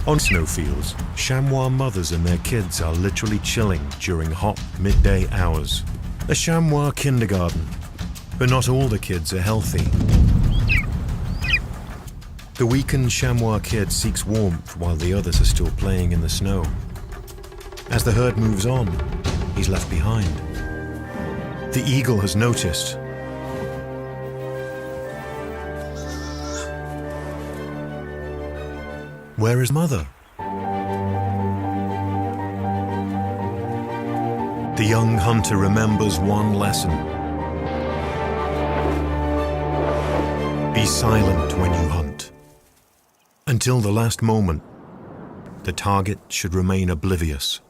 On snowfields, chamois mothers and their kids are literally chilling during hot midday hours. A chamois kindergarten, but not all the kids are healthy. The weakened chamois kid seeks warmth while the others are still playing in the snow. As the herd moves on, he's left behind. The eagle has noticed. Where is mother? The young hunter remembers one lesson. Be silent when you hunt. Until the last moment, the target should remain oblivious.